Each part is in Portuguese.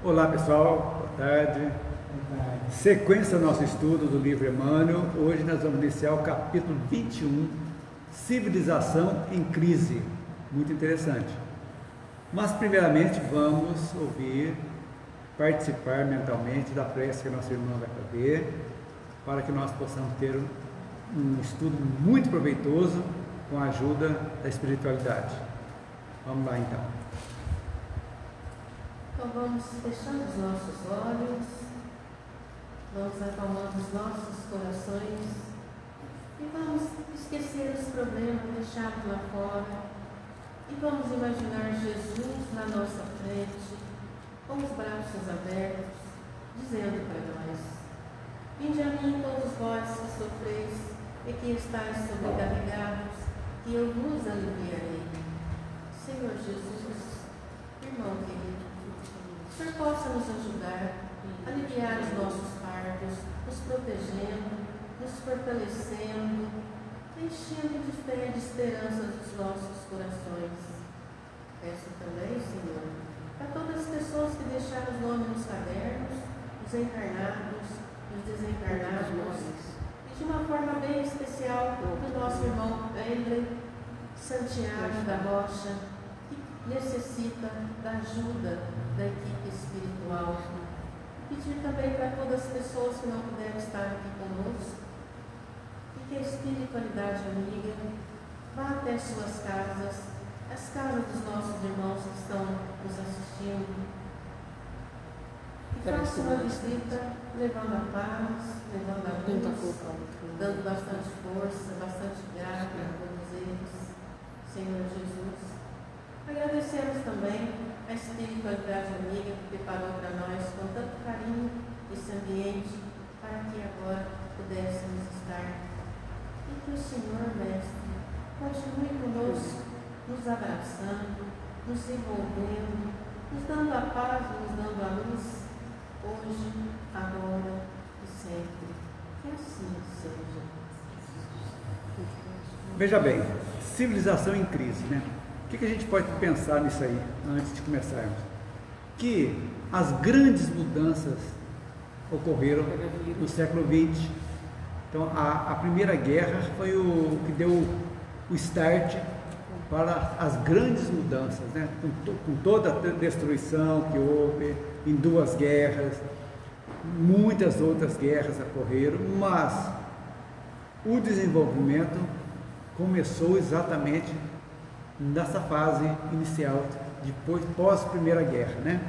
Olá pessoal, boa tarde. Sequência do nosso estudo do livro Emmanuel. Hoje nós vamos iniciar o capítulo 21, Civilização em Crise. Muito interessante. Mas primeiramente vamos ouvir, participar mentalmente da prece que a nossa irmã vai fazer, para que nós possamos ter um estudo muito proveitoso com a ajuda da espiritualidade. Vamos lá então. Então vamos fechando os nossos olhos, vamos acalmando os nossos corações e vamos esquecer os problemas deixados lá fora e vamos imaginar Jesus na nossa frente, com os braços abertos, dizendo para nós: vinde a mim todos vós que sofreis e que estáis sobrecarregados, que eu vos aliviarei. Senhor Jesus, irmão querido, o Senhor possa nos ajudar a aliviar os nossos fardos, nos protegendo, nos fortalecendo, enchendo de fé e de esperança os nossos corações. Peço também, Senhor, para todas as pessoas que deixaram os nomes nos cadernos, os encarnados, os desencarnados, e de uma forma bem especial do nosso irmão Wendel Santiago da Rocha, que necessita da ajuda da equipe espiritual. Pedir também para todas as pessoas que não puderam estar aqui conosco, e que a espiritualidade amiga vá até suas casas, as casas dos nossos irmãos que estão nos assistindo, e faça uma visita levando a paz, levando a luz, dando bastante força, bastante graça a todos eles, Senhor Jesus. Agradecemos também a espiritualidade amiga que preparou para nós com tanto carinho esse ambiente para que agora pudéssemos estar. E que o Senhor, Mestre, continue conosco, nos abraçando, nos envolvendo, nos dando a paz, nos dando a luz, hoje, agora e sempre. Que assim seja. Veja bem, civilização em crise, né? O que a gente pode pensar nisso aí, antes de começarmos? Que as grandes mudanças ocorreram no século XX. Então, a Primeira Guerra foi o que deu o start para as grandes mudanças, né? Com toda a destruição que houve em duas guerras, muitas outras guerras ocorreram, mas o desenvolvimento começou exatamente nessa fase inicial, depois pós-Primeira Guerra, né?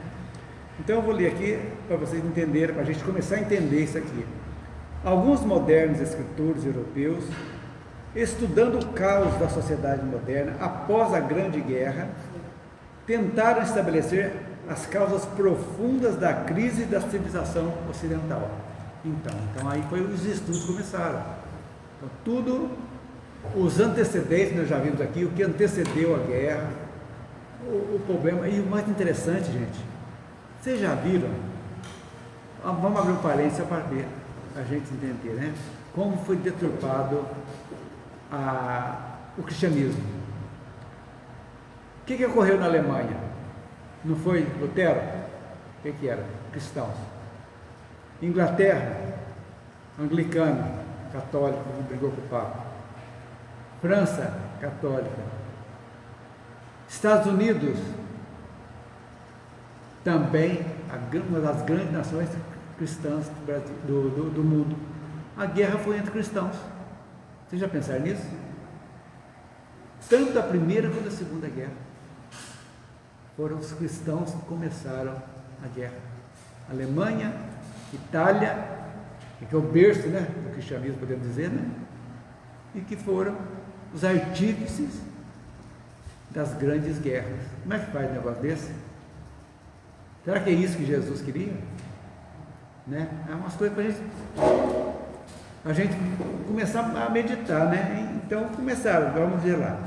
Então eu vou ler aqui para vocês entenderem, para a gente começar a entender isso aqui. Alguns modernos escritores europeus, estudando o caos da sociedade moderna após a Grande Guerra, tentaram estabelecer as causas profundas da crise da civilização ocidental. Então aí foi os estudos começaram. Então tudo, os antecedentes, nós já vimos aqui, o que antecedeu a guerra, o problema, e o mais interessante, gente, vocês já viram, vamos abrir um parênteses para ver, a gente entender, né? Como foi deturpado o cristianismo. O que ocorreu na Alemanha? Não foi Lutero? O que era? Cristãos. Inglaterra, anglicano, católico, brigou com o Papa. França, católica. Estados Unidos, também uma das grandes nações cristãs do mundo. A guerra foi entre cristãos. Vocês já pensaram nisso? Tanto a Primeira quanto a Segunda Guerra foram os cristãos que começaram a guerra. Alemanha, Itália, que é o berço, né, do cristianismo, podemos dizer, né? E que foram os artífices das grandes guerras. Como é que faz um negócio desse? Será que é isso que Jesus queria? Né? É umas coisas para a gente começar a meditar, né? Então começaram, vamos ver lá.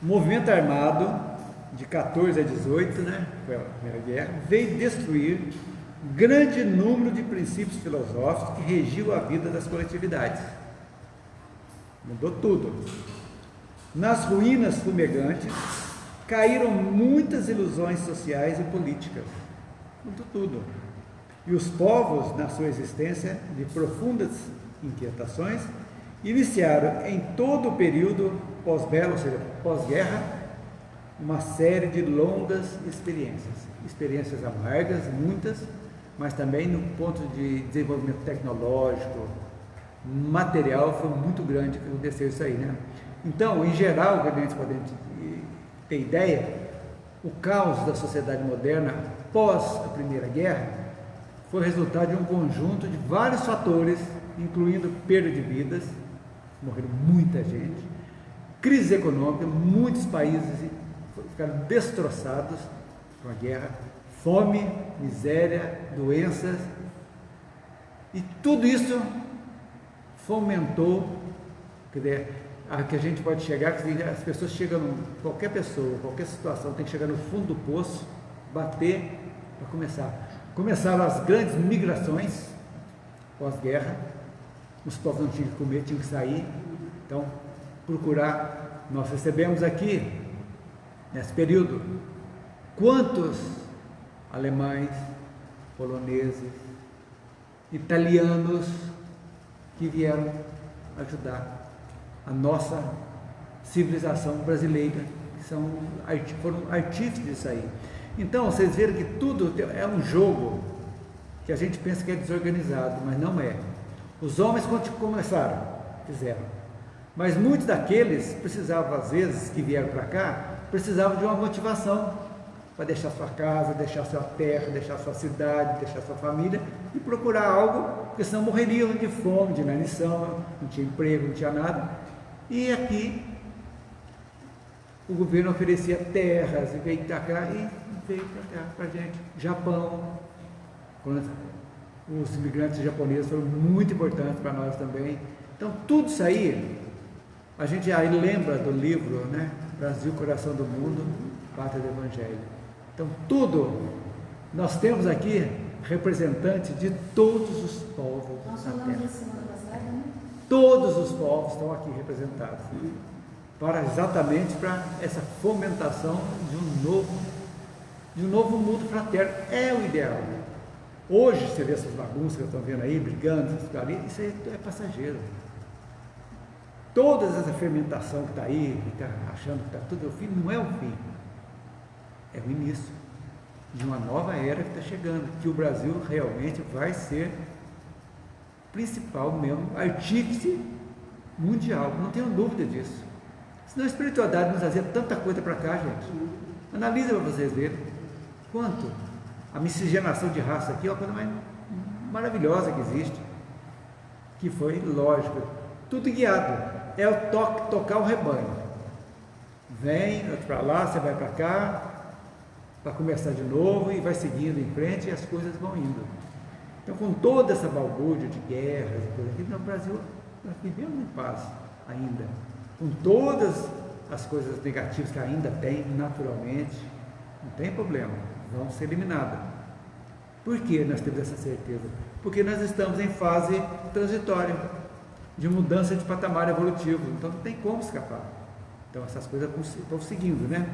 O movimento armado de 14 a 18, né? Foi a Primeira Guerra, veio destruir grande número de princípios filosóficos que regiam a vida das coletividades. Mudou tudo. Nas ruínas fumegantes caíram muitas ilusões sociais e políticas. quanto tudo. E os povos, na sua existência de profundas inquietações, iniciaram em todo o período pós-belo, ou seja, pós-guerra, uma série de longas experiências amargas, muitas, mas também no ponto de desenvolvimento tecnológico, material, foi muito grande que aconteceu isso aí, né? Então, em geral, que a gente pode ter ideia, o caos da sociedade moderna pós a Primeira Guerra foi resultado de um conjunto de vários fatores, incluindo perda de vidas, morreram muita gente, crise econômica, muitos países ficaram destroçados com a guerra, fome, miséria, doenças, e tudo isso fomentou, quer dizer, a que a gente pode chegar, que as pessoas chegam, qualquer pessoa, qualquer situação tem que chegar no fundo do poço, bater para começar. Começaram as grandes migrações pós-guerra, os povos não tinham que comer, tinham que sair, então procurar. Nós recebemos aqui, nesse período, quantos alemães, poloneses, italianos que vieram ajudar a nossa civilização brasileira, que foram artífices disso aí. Então, vocês viram que tudo é um jogo que a gente pensa que é desorganizado, mas não é. Os homens, quando começaram, fizeram. Mas muitos daqueles precisavam, às vezes, que vieram para cá, precisavam de uma motivação para deixar sua casa, deixar sua terra, deixar sua cidade, deixar sua família e procurar algo, porque senão morreriam de fome, de inanição, não tinha emprego, não tinha nada. E aqui o governo oferecia terras, e veio para cá, para a gente. Japão, os imigrantes japoneses foram muito importantes para nós também. Então, tudo isso aí, a gente aí lembra do livro, né? Brasil, Coração do Mundo, Pátria do Evangelho. Então, tudo, nós temos aqui representantes de todos os povos da Terra. Todos os povos estão aqui representados, exatamente para essa fomentação de um novo mundo fraterno. É o ideal. Hoje, você vê essas bagunças que estão vendo aí, brigando, isso aí é passageiro. Toda essa fermentação que está aí, que está achando que está tudo o fim, não é o fim. É o início de uma nova era que está chegando, que o Brasil realmente vai ser principal mesmo, artífice mundial, não tenho dúvida disso. Senão a espiritualidade nos trazia tanta coisa para cá, gente. Analisa para vocês verem quanto a miscigenação de raça aqui é uma coisa mais maravilhosa que existe, que foi, lógico, tudo guiado. É o tocar o rebanho. Vem para lá, você vai para cá, para começar de novo e vai seguindo em frente e as coisas vão indo. Então, com toda essa balbúrdia de guerras e coisas aqui, no Brasil, nós vivemos em paz ainda. Com todas as coisas negativas que ainda tem, naturalmente, não tem problema, vão ser eliminadas. Por que nós temos essa certeza? Porque nós estamos em fase transitória, de mudança de patamar evolutivo, então não tem como escapar. Então essas coisas vão seguindo, né?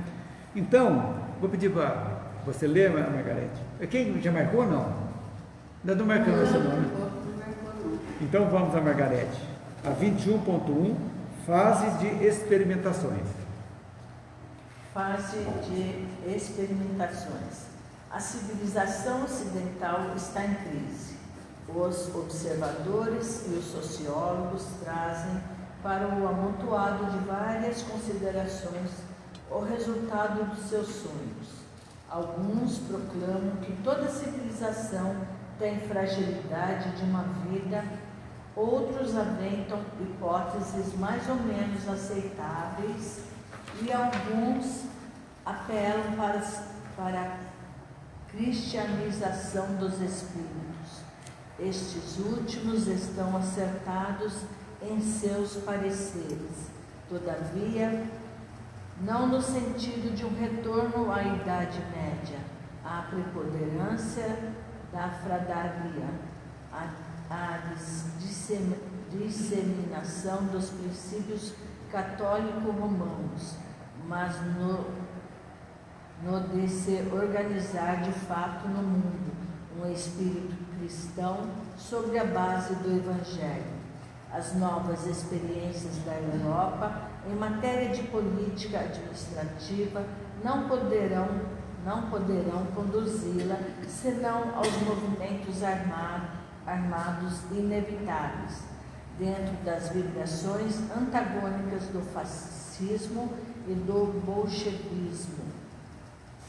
Então, vou pedir para você ler, Margarete. Quem já marcou ou não? Ainda não marcamos essa não, né? Então vamos a Margarete. A 21.1, fase de experimentações. Fase de experimentações. A civilização ocidental está em crise. Os observadores e os sociólogos trazem para o amontoado de várias considerações o resultado dos seus sonhos. Alguns proclamam que toda civilização tem fragilidade de uma vida, outros aventam hipóteses mais ou menos aceitáveis e alguns apelam para a cristianização dos espíritos. Estes últimos estão acertados em seus pareceres, todavia, não no sentido de um retorno à Idade Média, à preponderância da fradaria, à disseminação dos princípios católico-romanos, mas no de se organizar de fato no mundo um espírito cristão sobre a base do Evangelho. As novas experiências da Europa em matéria de política administrativa não poderão conduzi-la senão aos movimentos armados inevitáveis, dentro das vibrações antagônicas do fascismo e do bolchevismo,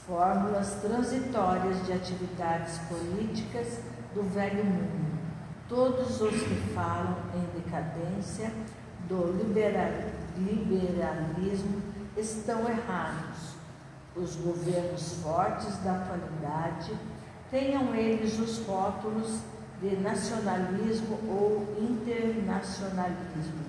fórmulas transitórias de atividades políticas do velho mundo. Todos os que falam em decadência do liberalismo estão errados. Os governos fortes da atualidade, tenham eles os rótulos de nacionalismo ou internacionalismo,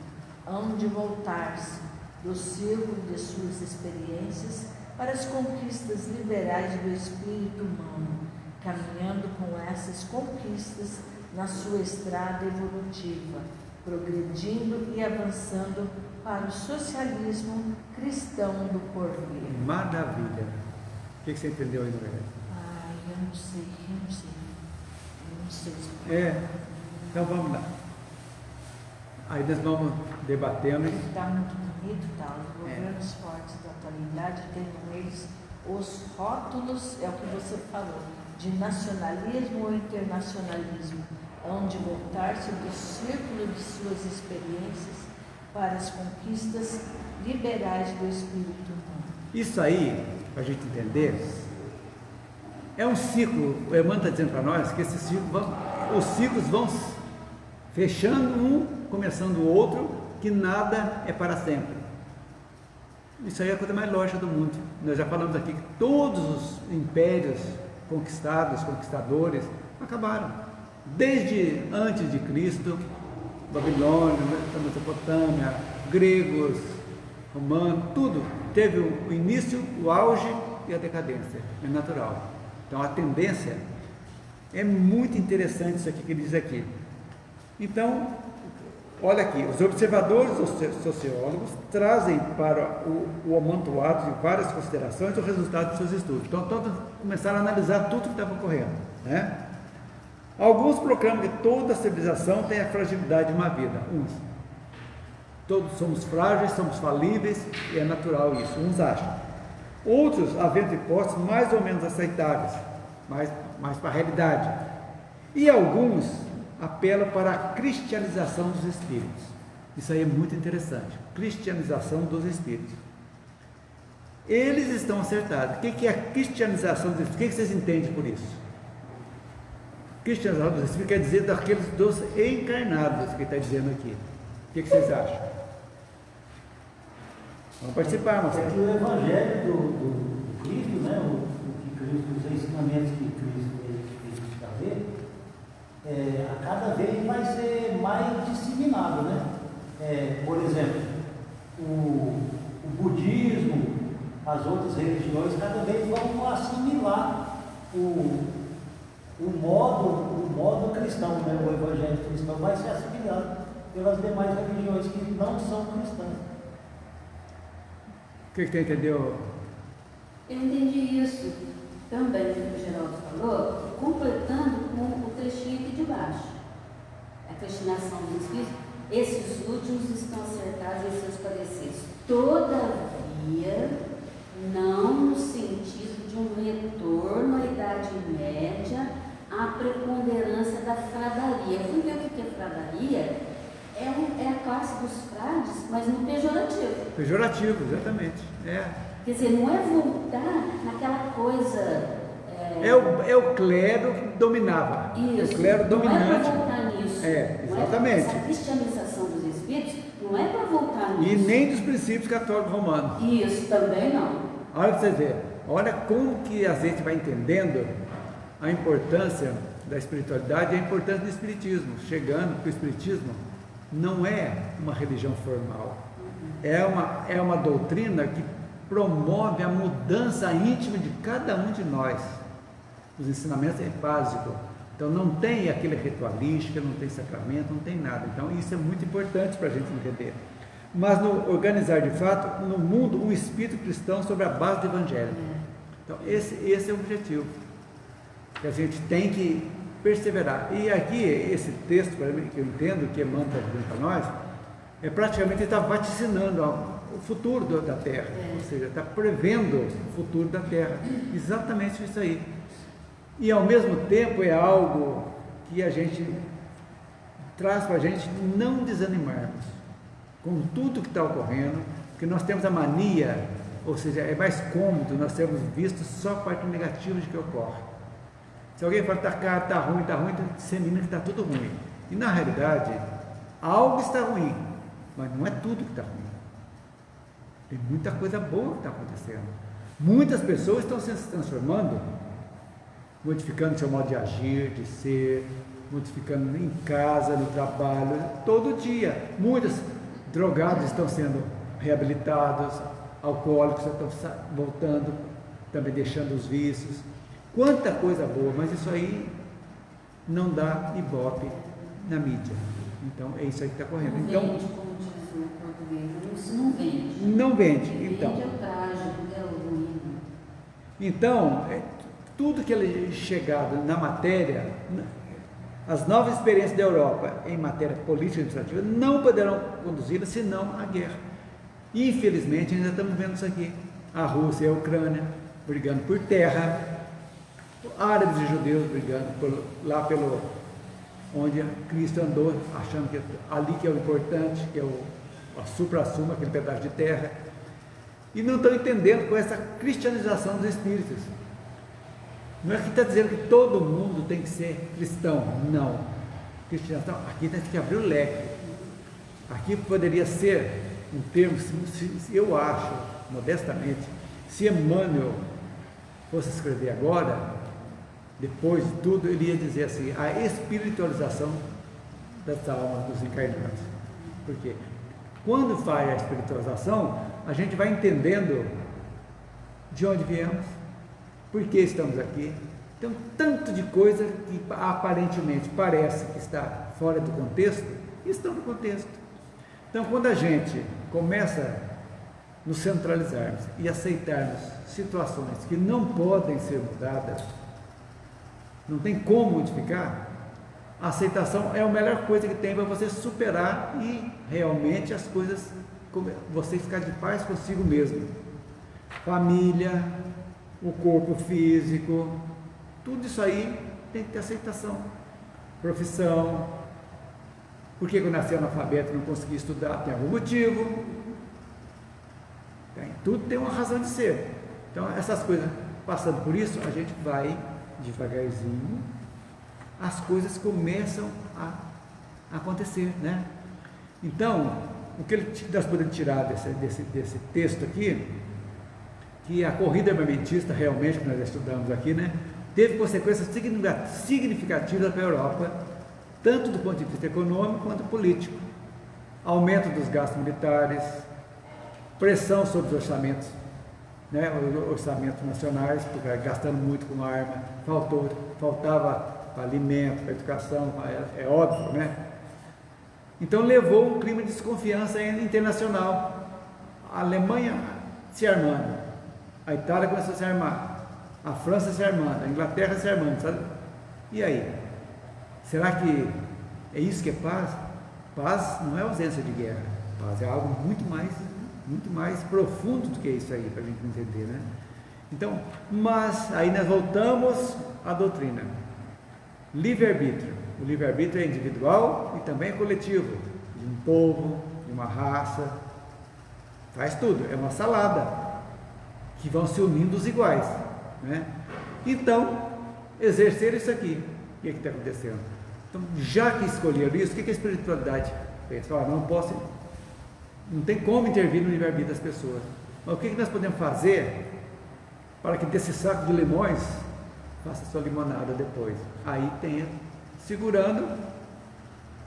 hão de voltar-se do círculo de suas experiências para as conquistas liberais do espírito humano, caminhando com essas conquistas na sua estrada evolutiva, progredindo e avançando para o socialismo cristão do porvir. Maravilha! O que você entendeu aí, Novelli? Eu não sei. Então vamos lá. Aí nós vamos debatendo. Está muito bonito, tá? Os governos fortes da atualidade têm eles os rótulos, é o que você falou, de nacionalismo ou internacionalismo, onde voltar-se do círculo de suas experiências para as conquistas liberais do espírito humano. Isso aí, para a gente entender, é um ciclo. O Emmanuel está dizendo para nós que esse ciclo os ciclos vão fechando um, começando o outro, que nada é para sempre. Isso aí é a coisa mais lógica do mundo. Nós já falamos aqui que todos os impérios conquistados, conquistadores, acabaram. Desde antes de Cristo, Babilônia, Mesopotâmia, gregos, romanos, tudo teve o início, o auge e a decadência. É natural. Então a tendência é muito interessante isso aqui que ele diz aqui. Então, olha aqui, os observadores, os sociólogos, trazem para o amontoado de várias considerações o resultado dos seus estudos. Então, todos começaram a analisar tudo que estava ocorrendo, né? Alguns proclamam que toda civilização tem a fragilidade de uma vida. Uns. Todos somos frágeis, somos falíveis, e é natural isso. Uns acham. Outros havendo hipóteses mais ou menos aceitáveis, mais para a realidade. E alguns apelam para a cristianização dos espíritos. Isso aí é muito interessante. Cristianização dos espíritos. Eles estão acertados. O que é a cristianização dos espíritos? O que vocês entendem por isso? Cristianização dos espíritos quer dizer daqueles dos encarnados, que está dizendo aqui. O que vocês acham? Vamos participar, Marcelo. É que o Evangelho do Cristo, né, os ensinamentos que Cristo trazer, a cada vez vai ser mais disseminado, né? Por exemplo, o budismo, as outras religiões, cada vez vão assimilar o modo cristão, né? O evangelho cristão vai ser assimilado pelas demais religiões que não são cristãs. O que você entendeu? Eu entendi isso também, que o Geraldo falou, completando com o trechinho aqui de baixo. A cristinação dos espíritos, esses últimos estão acertados em seus pareceres. Todavia, não no sentido de um retorno à Idade Média, à preponderância da fradaria. Eu fui ver o que é fradaria. É a classe dos frades, mas no pejorativo. Pejorativo, exatamente. Quer dizer, não é voltar naquela coisa... É o clero que dominava. Isso, o clero dominante. Não é para voltar nisso. Exatamente. Essa cristianização dos espíritos não é para voltar nisso. E nem dos princípios católicos romanos. Isso também não. Olha para você ver. Olha como que a gente vai entendendo a importância da espiritualidade e a importância do espiritismo. Chegando que o espiritismo não é uma religião formal. É uma doutrina que promove a mudança íntima de cada um de nós. Os ensinamentos é básico. Então não tem aquele ritualístico, não tem sacramento, não tem nada. Então isso é muito importante para a gente entender. Mas no organizar de fato, no mundo, um espírito cristão sobre a base do Evangelho. Então, esse é o objetivo, que a gente tem que perseverar. E aqui, esse texto, para mim, que eu entendo que Emmanuel está dizendo para nós, é praticamente está vaticinando o futuro da Terra, ou seja, está prevendo o futuro da Terra, exatamente isso aí. E ao mesmo tempo é algo que a gente traz para a gente não desanimarmos com tudo que está ocorrendo, porque nós temos a mania, ou seja, é mais cômodo nós termos visto só a parte negativa de que ocorre. Se alguém fala que está ruim, então dissemina que está tudo ruim. E na realidade, algo está ruim, mas não é tudo que está ruim. Tem muita coisa boa que está acontecendo. Muitas pessoas estão se transformando, modificando seu modo de agir, de ser, modificando em casa, no trabalho, todo dia. Muitos drogados estão sendo reabilitados, alcoólicos estão voltando, também deixando os vícios. Quanta coisa boa, mas isso aí não dá ibope na mídia. Então é isso aí que está correndo. Não Então, vende, como diz no português, isso não vende. não vende. Então, Vende é o trágico, é o ruim. Então, tudo que é chegado na matéria, as novas experiências da Europa em matéria política e administrativa não poderão conduzi-la senão à guerra. Infelizmente, ainda estamos vendo isso aqui. A Rússia e a Ucrânia brigando por terra, árabes e judeus brigando lá pelo onde Cristo andou, achando que ali que é o importante, que é a supra-suma, aquele pedaço de terra, e não estão entendendo com essa cristianização dos espíritos. Não é que está dizendo que todo mundo tem que ser cristão, não. Cristianização, aqui tem que abrir o leque. Aqui poderia ser um termo, eu acho, modestamente, se Emmanuel fosse escrever agora, depois de tudo, ele ia dizer assim, a espiritualização das almas dos encarnados. Porque quando faz a espiritualização, a gente vai entendendo de onde viemos, por que estamos aqui. Tem um tanto de coisa que aparentemente parece que está fora do contexto, e estão no contexto. Então, quando a gente começa a nos centralizarmos e aceitarmos situações que não podem ser mudadas, não tem como modificar, a aceitação é a melhor coisa que tem para você superar e realmente as coisas, você ficar de paz consigo mesmo. Família, o corpo físico, tudo isso aí tem que ter aceitação. Profissão, por que eu nasci analfabeto e não consegui estudar? Tem algum motivo. Tudo tem uma razão de ser. Então essas coisas, passando por isso, a gente vai devagarzinho, as coisas começam a acontecer, né? Então, o que nós podemos tirar desse texto aqui, que a corrida armamentista, realmente, que nós estudamos aqui, né, teve consequências significativas para a Europa, tanto do ponto de vista econômico quanto político. Aumento dos gastos militares, pressão sobre os orçamentos, né, os orçamentos nacionais, porque gastando muito com arma, faltava para alimento, para educação, é óbvio, né? Então levou um clima de desconfiança internacional. A Alemanha se armando, a Itália começou a se armar, a França se armando, a Inglaterra se armando, sabe? E aí? Será que é isso que é paz? Paz não é ausência de guerra, paz é algo muito mais profundo do que isso aí, para a gente entender, né? Então, mas aí nós voltamos à doutrina. Livre-arbítrio. O livre-arbítrio é individual e também é coletivo, de um povo, de uma raça, faz tudo, é uma salada, que vão se unindo os iguais, né? Então, exercer isso aqui, o que está acontecendo? Então, já que escolheram isso, o que a espiritualidade pensa? Não tem como intervir no livre-arbítrio das pessoas, mas o que nós podemos fazer para que desse saco de limões faça sua limonada depois? Aí tenha segurando,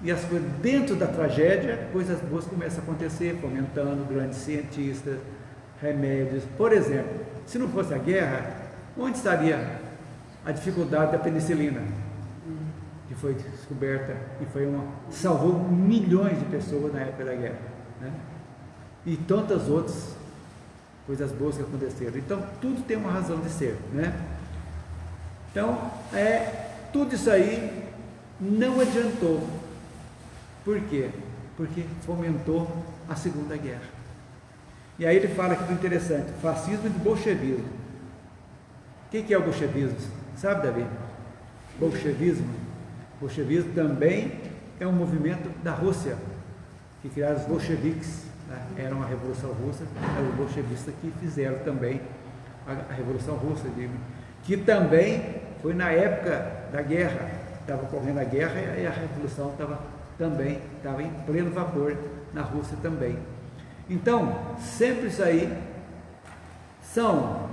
e as coisas dentro da tragédia, coisas boas começam a acontecer, fomentando grandes cientistas, remédios. Por exemplo, se não fosse a guerra, onde estaria a dificuldade da penicilina, que foi descoberta e salvou milhões de pessoas na época da guerra, né? E tantas outras coisas boas que aconteceram. Então, tudo tem uma razão de ser, né? Então, tudo isso aí não adiantou. Por quê? Porque fomentou a Segunda Guerra. E aí ele fala aqui do interessante, fascismo e bolchevismo. O que é o bolchevismo? Sabe, Davi? Bolchevismo também é um movimento da Rússia, que criaram os bolcheviques, né? Era uma revolução russa, eram os bolchevistas que fizeram também a Revolução Russa, que também foi na época da guerra, estava ocorrendo a guerra e a revolução estava em pleno vapor na Rússia também. Então, sempre isso aí são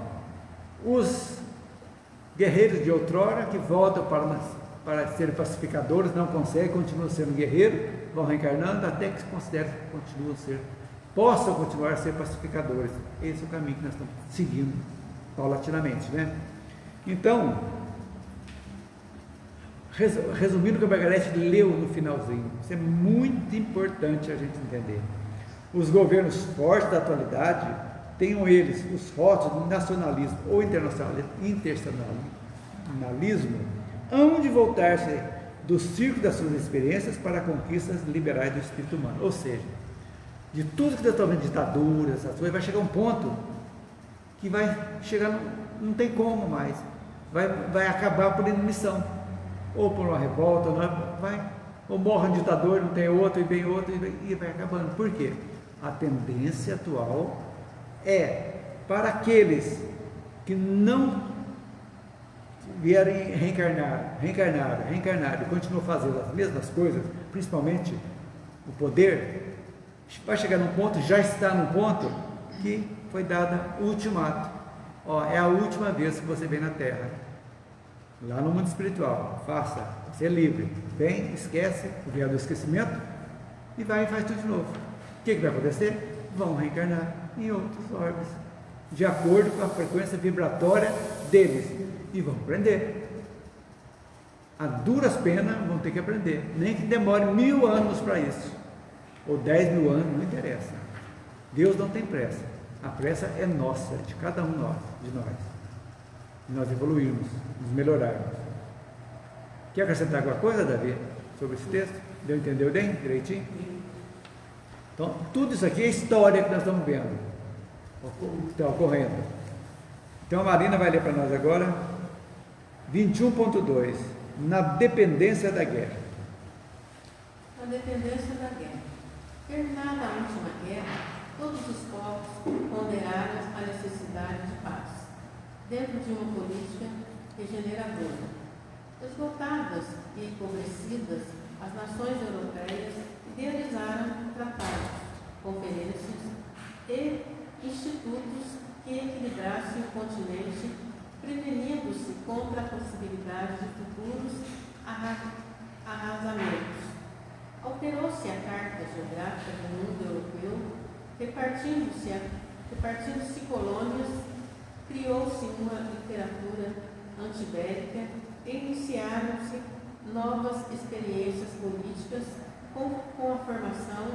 os guerreiros de outrora que voltam para serem pacificadores, não conseguem, continuam sendo guerreiros, vão reencarnando até que se considerem que possam continuar a ser pacificadores. Esse é o caminho que nós estamos seguindo paulatinamente, né? Então, resumindo o que o Margarete leu no finalzinho, isso é muito importante a gente entender. Os governos fortes da atualidade, tenham eles os rótulos de nacionalismo ou internacionalismo, hão de voltar-se do circo das suas experiências para conquistas liberais do espírito humano. Ou seja, de tudo que nós estamos vendo, ditaduras, essas coisas, vai chegar um ponto que vai chegar, não tem como mais, vai acabar por inanição, ou por uma revolta, ou morre um ditador, não tem outro, e vem outro, e vai acabando. Por quê? A tendência atual é para aqueles que não vierem reencarnar e continuam fazendo as mesmas coisas, principalmente o poder, vai chegar num ponto, já está num ponto que foi dado o ultimato. É a última vez que você vem na Terra, lá no mundo espiritual, você é livre, vem, esquece o véu do esquecimento e vai e faz tudo de novo. O que vai acontecer? Vão reencarnar em outros orbes, de acordo com a frequência vibratória deles, e vão aprender. A duras penas vão ter que aprender, nem que demore 1000 anos para isso, ou 10.000 anos, não interessa. Deus não tem pressa, a pressa é nossa, de cada um de nós, nós evoluirmos, nos melhorarmos. Quer acrescentar alguma coisa, Davi, sobre esse texto? Entendeu bem, direitinho? Então, tudo isso aqui é história que nós estamos vendo, que está ocorrendo. Então, a Marina vai ler para nós agora, 21.2, na dependência da guerra. Na dependência da guerra. Terminada a última guerra, todos os povos ponderaram a necessidade de paz, dentro de uma política regeneradora. Esgotadas e empobrecidas, as nações europeias idealizaram tratados, conferências e institutos que equilibrassem o continente, prevenindo-se contra a possibilidade de futuros arrasamentos. Alterou-se a carta geográfica do mundo europeu, repartindo-se colônias, criou-se uma literatura antibélica e iniciaram-se novas experiências políticas com a formação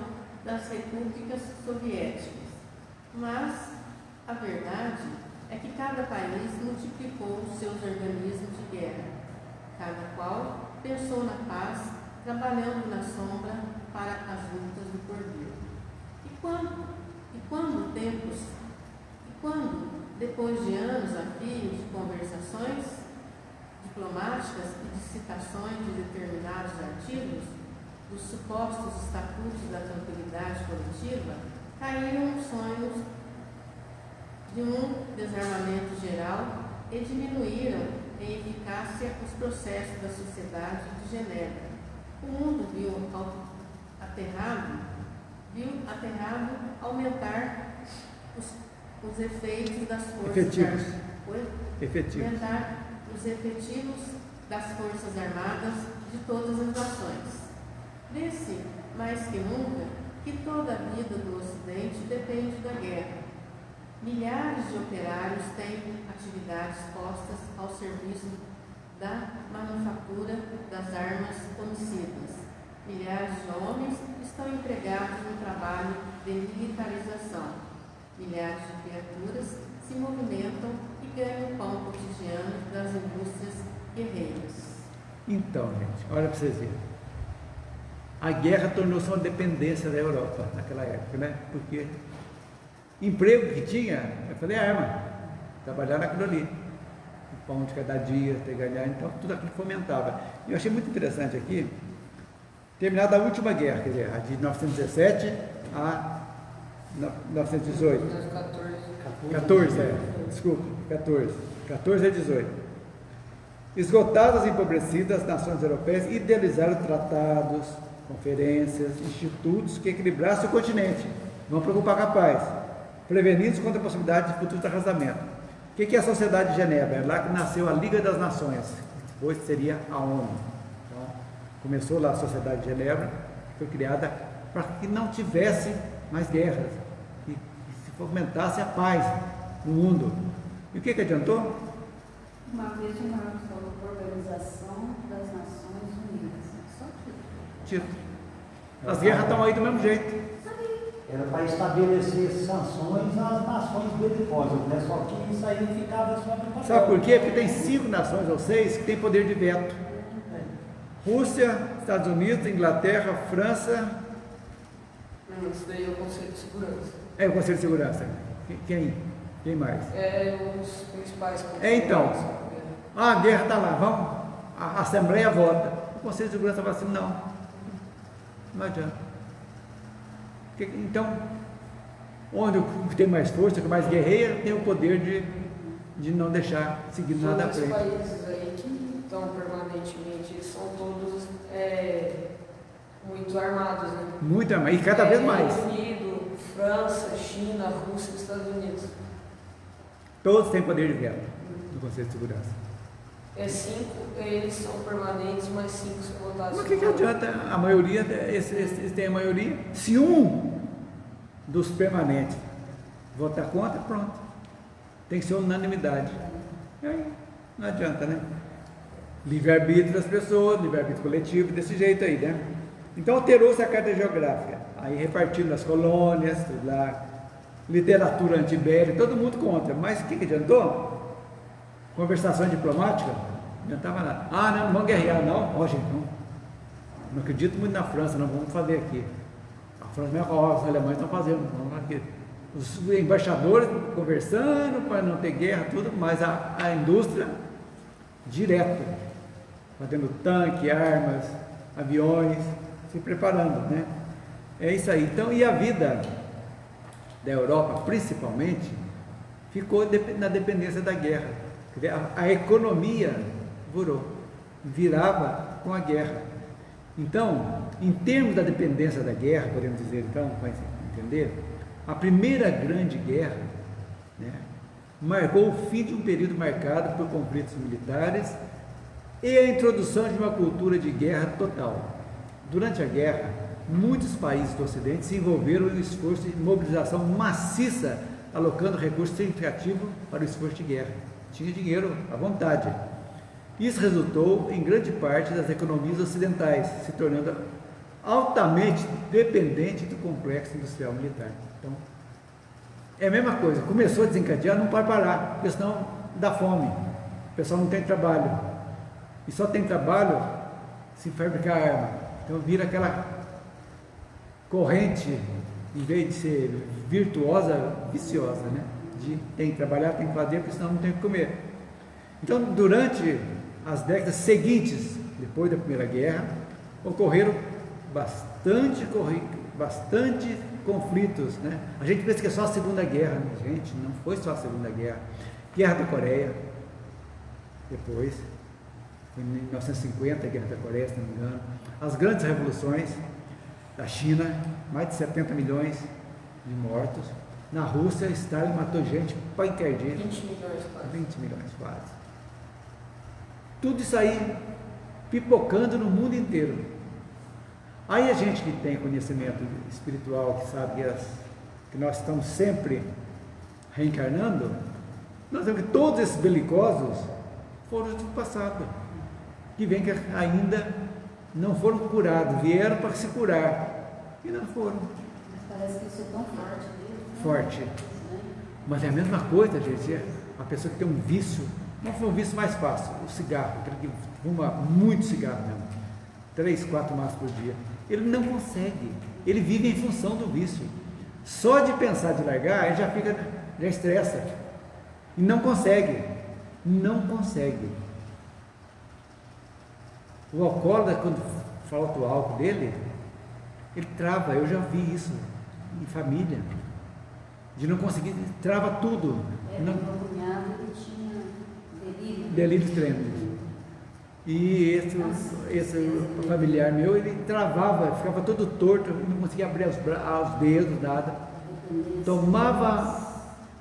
das repúblicas soviéticas. Mas a verdade é que cada país multiplicou seus organismos de guerra, cada qual pensou na paz, trabalhando na sombra para as lutas do porvir. E quando, depois de anos a fio de conversações diplomáticas e de citações de determinados artigos dos supostos estatutos da tranquilidade coletiva, caíram os sonhos de um desarmamento geral e diminuíram em eficácia os processos da Sociedade de Genebra. O mundo viu aterrado aumentar os efeitos das forças das forças armadas de todas as nações. Vê-se, mais que nunca, que toda a vida do Ocidente depende da guerra. Milhares de operários têm atividades postas ao serviço da manufatura das armas homicidas. Milhares de homens estão empregados no trabalho de militarização. Milhares de criaturas se movimentam e ganham o pão cotidiano das indústrias guerreiras. Então, gente, olha para vocês verem. A guerra tornou-se uma dependência da Europa naquela época, né? Porque emprego que tinha, eu falei, arma, trabalhar naquilo ali. O pão de cada dia, ter ganhar, então tudo aquilo fomentava. E eu achei muito interessante aqui, terminada a última guerra, quer dizer, a de 1917 a 1918. 14 a 18. Esgotadas e empobrecidas, as nações europeias idealizaram tratados, conferências, institutos que equilibrassem o continente, vão preocupar com a paz, prevenidos contra a possibilidade de futuro arrasamento. O que é a Sociedade de Genebra? É lá que nasceu a Liga das Nações, depois seria a ONU. Então, começou lá a Sociedade de Genebra, foi criada para que não tivesse mais guerras, que se fomentasse a paz no mundo. E o que adiantou? Uma vez o Marcos falou Organização das Nações Unidas. Só Título. As guerras estão aí do mesmo jeito. Era para estabelecer sanções às nações belicosas, né? Só que isso aí ficava só no papel. Sabe por quê? Porque tem 5 nações ou 6 que têm poder de veto. Rússia, Estados Unidos, Inglaterra, França. Isso daí é o Conselho de Segurança. É o Conselho de Segurança. Quem mais? É os principais. Então, a guerra está lá, vamos. A Assembleia vota. O Conselho de Segurança fala assim, não adianta. Então, onde tem mais força, que mais guerreia, tem o poder de não deixar seguir nada à Os frente. países aí que estão permanentemente, são todos muito armados, né? Muito armado, e cada vez mais. Reino Unido, França, China, Rússia e Estados Unidos. Todos têm poder de veto no Conselho de Segurança. 5 eles são permanentes, mas 5 são votados. Mas o que adianta a maioria, eles têm a maioria? Se um dos permanentes votar contra, pronto. Tem que ser unanimidade. Aí não adianta, né? Livre-arbítrio das pessoas, livre-arbítrio coletivo, desse jeito aí, né? Então alterou-se a carta geográfica. Aí repartiram nas colônias, tudo lá, literatura antibélica, todo mundo contra. Mas o que adiantou? Conversação diplomática, não adiantava nada. Não vamos guerrear, não. Gente, não acredito muito na França, não vamos fazer aqui. A França, os alemães estão fazendo, vamos aqui. Os embaixadores conversando para não ter guerra, tudo, mas a indústria, direto, fazendo tanque, armas, aviões, se preparando, né? É isso aí. Então, e a vida da Europa, principalmente, ficou na dependência da guerra. A economia virava com a guerra. Então, em termos da dependência da guerra, podemos dizer, então, para entender, a primeira grande guerra, né, marcou o fim de um período marcado por conflitos militares e a introdução de uma cultura de guerra total. Durante a guerra, muitos países do Ocidente se envolveram em um esforço de mobilização maciça, alocando recursos significativos para o esforço de guerra. Tinha dinheiro à vontade. Isso resultou em grande parte das economias ocidentais, se tornando altamente dependente do complexo industrial militar. Então, é a mesma coisa, começou a desencadear, não pode parar, porque senão dá fome, o pessoal não tem trabalho, e só tem trabalho se fabricar arma. Então vira aquela corrente, em vez de ser virtuosa, viciosa, né? Tem que trabalhar, tem que fazer, porque senão não tem o que comer. Então, durante as décadas seguintes, depois da Primeira Guerra, ocorreram bastante conflitos, né? A gente pensa que é só a Segunda Guerra, né? Gente, não foi só a Segunda Guerra. Guerra da Coreia, depois, em 1950, a Guerra da Coreia, se não me engano. As grandes revoluções da China, mais de 70 milhões de mortos. Na Rússia, Stalin matou gente para encardir. 20 milhões quase. 20 milhões quase. Tudo isso aí pipocando no mundo inteiro. Aí a gente que tem conhecimento espiritual, que sabe que nós estamos sempre reencarnando, nós vemos que todos esses belicosos foram do passado, que vem que ainda não foram curados, vieram para se curar e não foram. Mas parece que isso é tão forte mesmo. Forte. Mas é a mesma coisa, gente, a pessoa que tem um vício, não foi um vício mais fácil, o cigarro, aquele que fuma muito cigarro mesmo, 3, 4 maços por dia, ele não consegue, ele vive em função do vício. Só de pensar de largar, ele já estressa, e não consegue. O alcoólatra, quando falta o álcool dele, ele trava. Eu já vi isso em família, de não conseguir, trava tudo. Meu cunhado, ele tinha delírio. Delírio tremendo. E esse familiar meu, ele travava, ficava todo torto, não conseguia abrir os dedos, nada.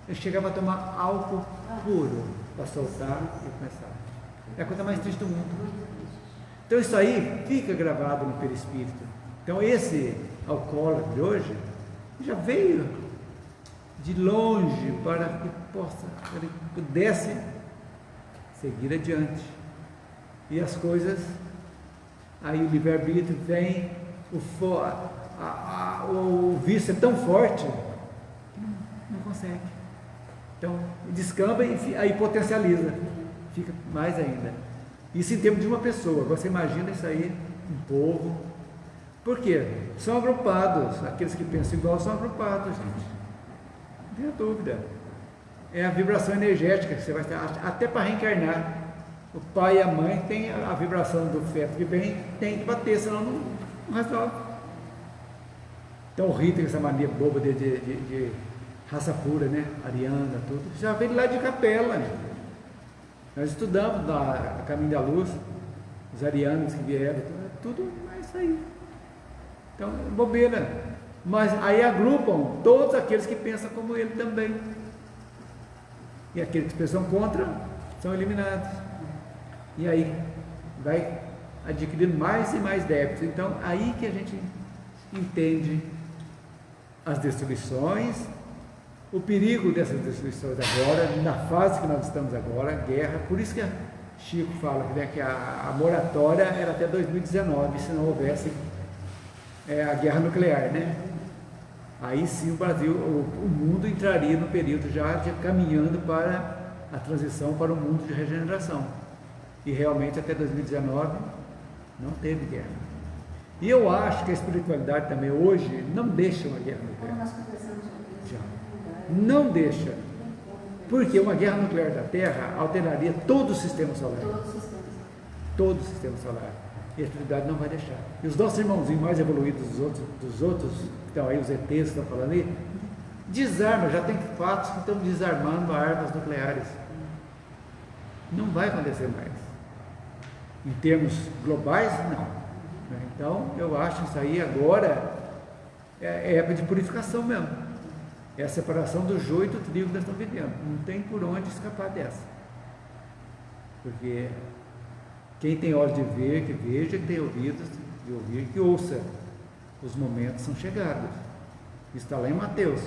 Ele chegava a tomar álcool puro para soltar e começar. É a coisa mais triste do mundo. Então isso aí fica gravado no perispírito. Então esse alcoólatra de hoje já veio de longe para que ele pudesse seguir adiante. E as coisas, aí o livre-arbítrio vem, o vício é tão forte que não consegue. Então, descamba e aí potencializa, fica mais ainda. Isso em termos de uma pessoa. Agora você imagina isso aí, um povo. Por quê? São agrupados, aqueles que pensam igual são agrupados, gente. Não tenha dúvida. É a vibração energética que você vai ter, até para reencarnar. O pai e a mãe têm a vibração do feto que vem, tem que bater, senão não resolve. Então o Rita, essa mania boba de raça pura, né? Ariana, tudo, já vem lá de capela. Né? Nós estudamos a Caminho da Luz, os arianos que vieram, tudo é isso aí. Então, bobeira. Mas aí agrupam todos aqueles que pensam como ele também. E aqueles que pensam contra são eliminados. E aí vai adquirindo mais e mais débitos. Então, aí que a gente entende as destruições, o perigo dessas destruições agora, na fase que nós estamos agora, guerra. Por isso que Chico fala que a moratória era até 2019, se não houvesse a guerra nuclear, né? Aí sim o Brasil, o mundo entraria no período já caminhando para a transição para um mundo de regeneração. E realmente até 2019 não teve guerra. E eu acho que a espiritualidade também hoje não deixa uma guerra nuclear. Já. Não deixa. Porque uma guerra nuclear da Terra alteraria todo o sistema solar. Todo o sistema solar. E a espiritualidade não vai deixar. E os nossos irmãozinhos mais evoluídos dos outros, então aí os ETs que estão falando aí, desarma, já tem fatos que estão desarmando armas nucleares. Não vai acontecer mais. Em termos globais, não. Então, eu acho isso aí agora é época de purificação mesmo. É a separação do joio e do trigo que nós estamos vivendo. Não tem por onde escapar dessa. Porque quem tem olhos de ver, que veja, quem tem ouvidos de ouvir, que ouça. Os momentos são chegados. Isso está lá em Mateus,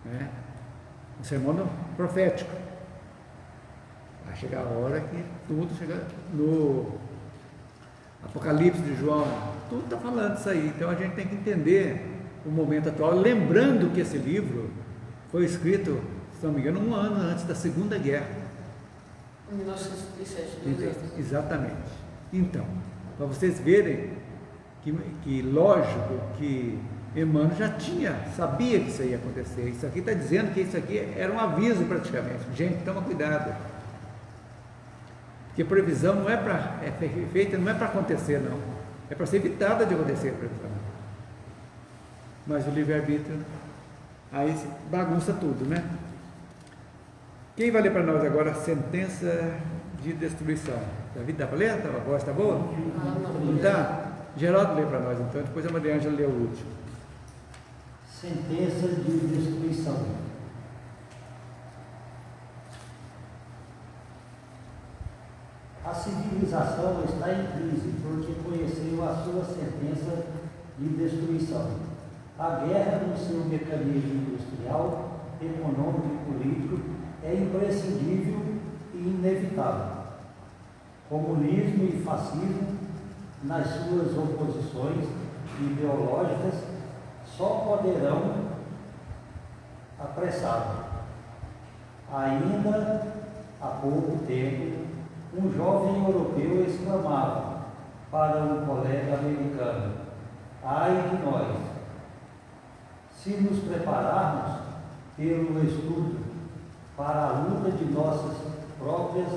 né? O sermão profético. Vai chegar a hora que tudo chega no Apocalipse de João, tudo está falando isso aí. Então a gente tem que entender o momento atual, lembrando que esse livro foi escrito, se não me engano, 1 ano antes da Segunda Guerra. 1937. Exatamente. Então, para vocês verem que lógico que Emmanuel já sabia que isso ia acontecer. Isso aqui está dizendo que isso aqui era um aviso praticamente. Gente, toma cuidado. Porque previsão não é feita, não é para acontecer, não. É para ser evitada de acontecer a previsão. Mas o livre-arbítrio, aí bagunça tudo, né? Quem vai ler para nós agora a sentença de destruição? Davi, dá para ler? A voz está boa? Não está? Geraldo lê para nós, então, depois a Maria Ângela lê o último. Sentença de destruição. A civilização está em crise porque conheceu a sua sentença de destruição. A guerra, no seu mecanismo industrial, econômico e político, é imprescindível e inevitável. Comunismo e fascismo, nas suas oposições ideológicas, só poderão apressar Ainda há pouco tempo, um jovem europeu exclamava para um colega americano: ai de nós, se nos prepararmos pelo estudo para a luta de nossas próprias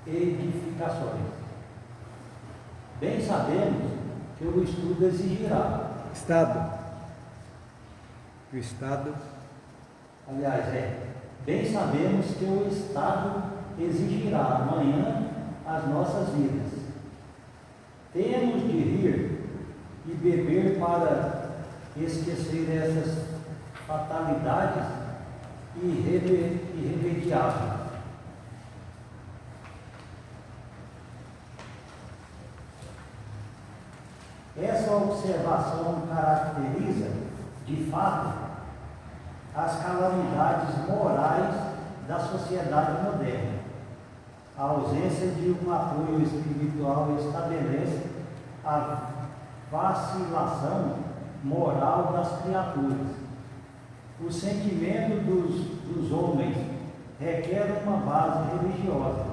edificações. Bem sabemos que o estudo exigirá. O Estado. Aliás, bem sabemos que o Estado exigirá amanhã as nossas vidas. Temos de rir e beber para esquecer essas fatalidades irremediáveis. Essa observação caracteriza, de fato, as calamidades morais da sociedade moderna. A ausência de um apoio espiritual estabelece a vacilação moral das criaturas. O sentimento dos homens requer uma base religiosa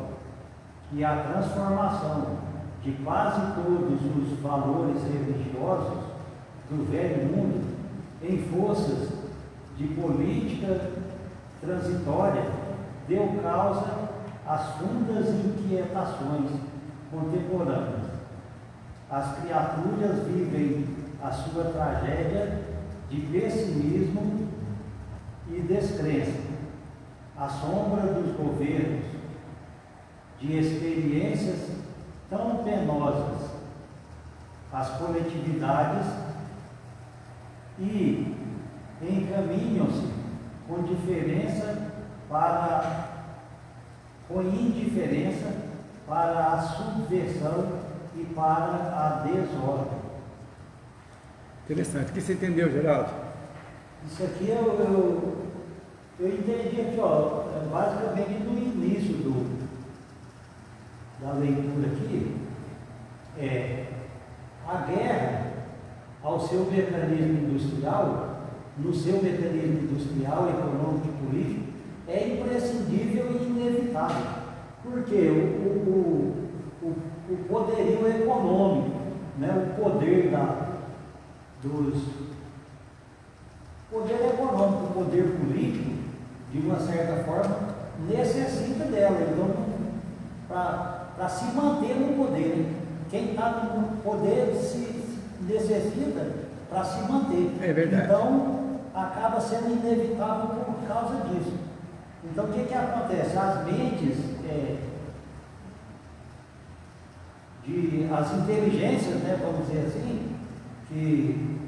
e a transformação de quase todos os valores religiosos do velho mundo em forças de política transitória deu causa às fundas inquietações contemporâneas. As criaturas vivem a sua tragédia de pessimismo e descrença, à sombra dos governos, de experiências tão penosas. As coletividades e encaminham-se com indiferença para a subversão e para a desordem. Interessante. O que você entendeu, Geraldo? Isso aqui eu entendi aqui, ó, basicamente no início da leitura aqui, a guerra ao seu mecanismo industrial, no seu mecanismo industrial, econômico e político, é imprescindível e inevitável, porque o poderio econômico, né, o poder poder econômico, o poder político, de uma certa forma, necessita dela. Então, para se manter no poder, quem está no poder se necessita para se manter. É verdade. Então, acaba sendo inevitável por causa disso. Então, o que acontece? As mentes, as inteligências, né, vamos dizer assim, que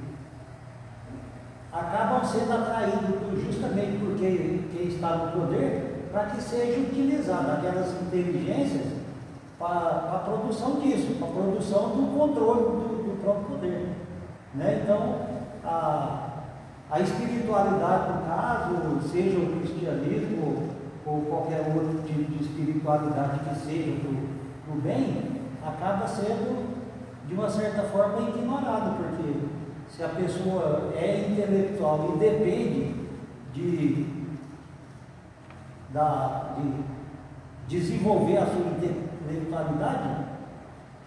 acabam sendo atraídos justamente porque quem está no poder, para que seja utilizada aquelas inteligências para a produção disso, para a produção do controle do próprio poder. Né? Então, a espiritualidade, no caso, seja o cristianismo ou qualquer outro tipo de espiritualidade que seja para o bem, acaba sendo, de uma certa forma, ignorada, porque se a pessoa é intelectual e depende de desenvolver a sua intelectualidade,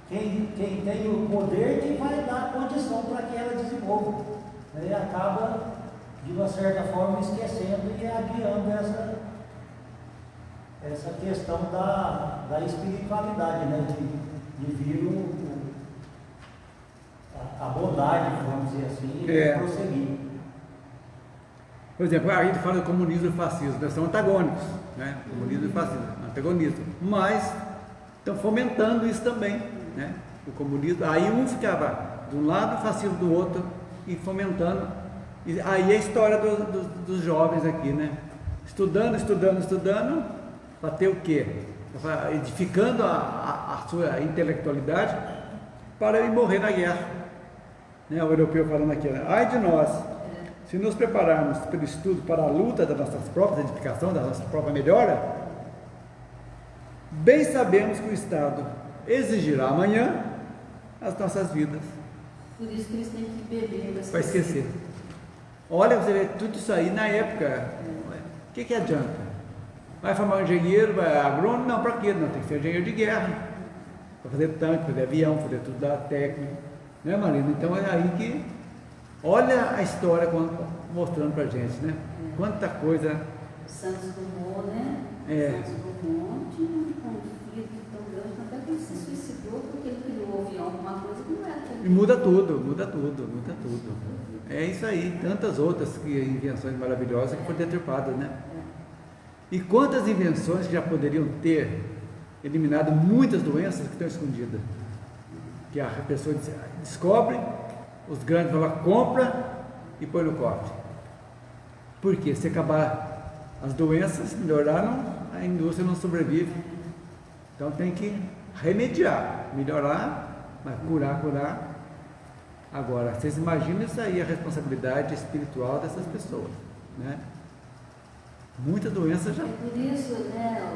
quem tem o poder que vai dar condição para que ela desenvolva. E acaba, de uma certa forma, esquecendo e adiando essa questão da espiritualidade, né? de vir a bondade, vamos dizer assim, e prosseguir. Por exemplo, a gente fala do comunismo e fascismo, né? São antagônicos, né? Comunismo e fascismo, antagonismo, mas estão fomentando isso também, né? O comunismo, aí um ficava de um lado, o fascismo do outro, e fomentando, e aí a história dos jovens aqui, né? Estudando, para ter o quê? Edificando a sua intelectualidade para ir morrer na guerra, né? O europeu falando aqui, né? Ai de nós, se nos prepararmos pelo estudo para a luta das nossas próprias edificações, da nossa própria melhora, bem sabemos que o Estado exigirá amanhã as nossas vidas. Por isso que eles têm que beber. Para esquecer. Olha, você vê tudo isso aí na época. que adianta? Vai formar um engenheiro, vai agrônomo? Não, para quê? Não, tem que ser engenheiro de guerra, para fazer tanque, fazer avião, fazer tudo da técnica, né, Marina? Então é aí que, olha a história mostrando para a gente, né? Quanta coisa. Santos Dumont, né? Santos Dumont tinha um conflito tão grande, até que ele se suicidou porque ele criou o avião, alguma coisa que não era. E muda tudo, muda tudo, muda tudo. É isso aí, tantas outras invenções maravilhosas que foram deturpadas, né? E quantas invenções que já poderiam ter eliminado muitas doenças que estão escondidas. Que a pessoa descobre, os grandes vão lá, compra e põe no cofre. Por quê? Se acabar as doenças, melhoraram, a indústria não sobrevive. Então tem que remediar, melhorar, mas curar. Agora, vocês imaginam isso aí, a responsabilidade espiritual dessas pessoas, né? Muita doença já. É por isso, né,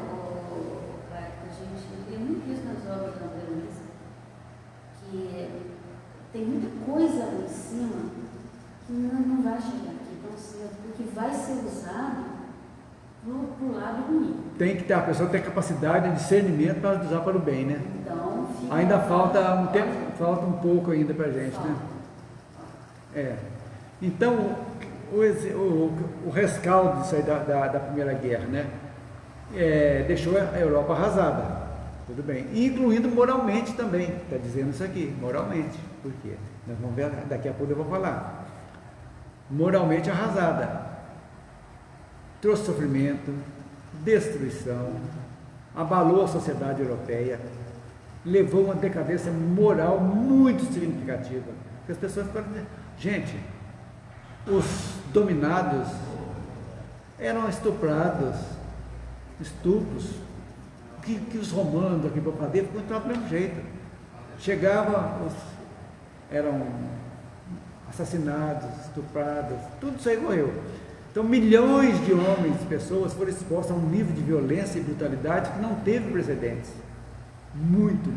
a gente vê muito isso nas obras da André Luiz, que tem muita coisa lá em cima que não vai chegar aqui tão cedo, porque vai ser usado pro lado ruim. Tem que ter, a pessoa ter capacidade de discernimento para usar para o bem, né? Então, ainda falta um tempo, falta um pouco ainda para a gente, né? Então, o rescaldo disso aí da Primeira Guerra, né? Deixou a Europa arrasada, tudo bem, incluindo moralmente também, está dizendo isso aqui, moralmente, por quê? Nós vamos ver, daqui a pouco eu vou falar. Moralmente arrasada, trouxe sofrimento, destruição, abalou a sociedade europeia, levou uma decadência moral muito significativa, porque as pessoas ficaram, gente, os dominados eram estuprados, estupros, que os romanos aqui para fazer, entravam do mesmo jeito. Chegavam, eram assassinados, estuprados, tudo isso aí morreu. Então milhões de homens, pessoas foram expostas a um nível de violência e brutalidade que não teve precedentes. Muito.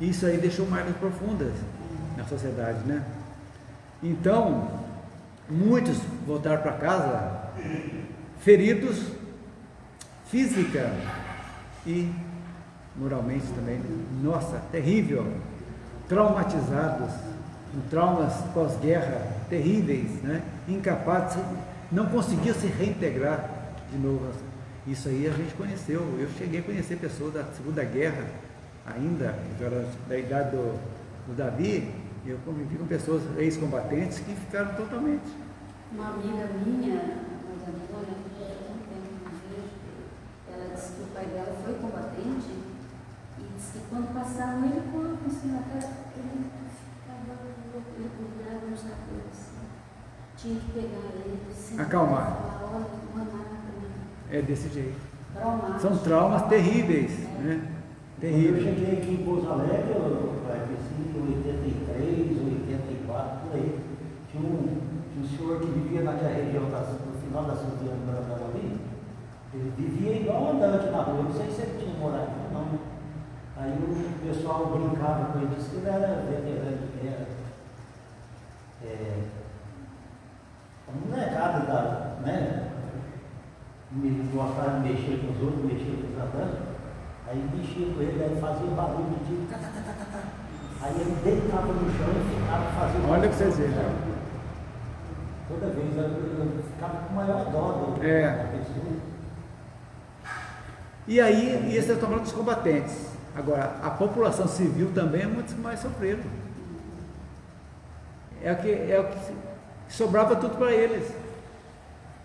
Isso aí deixou marcas profundas na sociedade, né? Então, muitos voltaram para casa feridos física e moralmente também. Nossa, terrível. Traumatizados, com traumas pós-guerra terríveis, né? Incapazes, não conseguiam se reintegrar de novo. Isso aí a gente conheceu. Eu cheguei a conhecer pessoas da Segunda Guerra, ainda, da idade do Davi. Eu convivi com pessoas ex-combatentes que ficaram totalmente. Uma amiga minha, mais Antônia, que já tem um tempo que não vejo, ela disse que o pai dela foi combatente e disse que quando passava um helicóptero assim na cara, ele ficava louco, ele grudava nos cabelos assim. Tinha que pegar ele, assim, acalmar. Falar, olha, não é nada. É desse jeito. Traumático. São traumas terríveis, né? Terríveis. Eu cheguei aqui em Pouso Alegre, em 83, 84, por aí. Tinha um senhor que vivia naquela região no final da Suzana Branca ali. Ele vivia igual andante na rua, não sei se ele tinha morado aqui ou não. Aí o pessoal brincava com ele, disse que ele era molecada, né? Gostava de mexer com os outros, mexer com os andantes. Aí mexia com ele, aí fazia barulho de tiro, aí ele deitava no chão e ficava fazendo. Olha o que vocês veem. Toda vez eu ficava com maior dó da pessoa. E aí, esses estão falando dos combatentes. Agora, a população civil também é muito mais sofrida. É o que sobrava tudo para eles.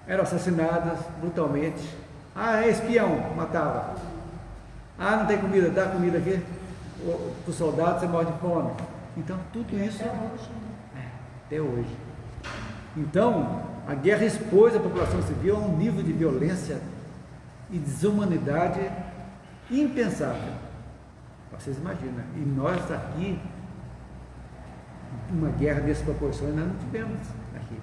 Eram assassinadas brutalmente. Ah, é espião, matava. Ah, não tem comida, dá comida aqui. Para o soldado, você morre de fome. Então, tudo isso. Até hoje. Então, a guerra expôs a população civil a um nível de violência e desumanidade impensável. Vocês imaginam. E nós aqui, uma guerra dessas proporções, nós não tivemos aqui.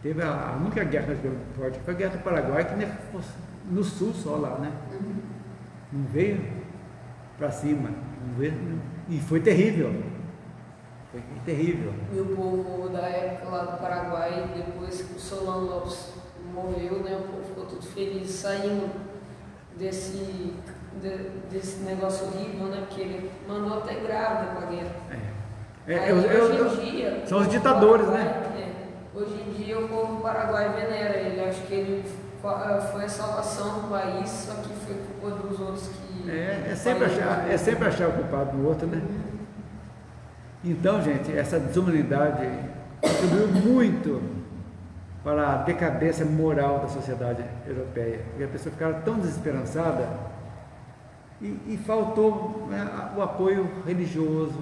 Teve a única guerra que nós tivemos forte foi a Guerra do Paraguai, que no sul só lá, né? Não veio para cima. Não veio, e foi terrível. Foi terrível. E o povo da época lá do Paraguai, depois que o Solano Lopes morreu, né? O povo ficou tudo feliz saindo desse negócio horrível, né? Porque ele mandou até grávida para a guerra. Hoje em dia, são os ditadores, né? Hoje em dia o povo do Paraguai venera ele. Acho que ele foi a salvação do país, só que foi culpa dos outros que. É sempre achar o culpado do outro, né? Então, gente, essa desumanidade contribuiu muito para a decadência moral da sociedade europeia, porque a pessoa ficava tão desesperançada e faltou, né, o apoio religioso,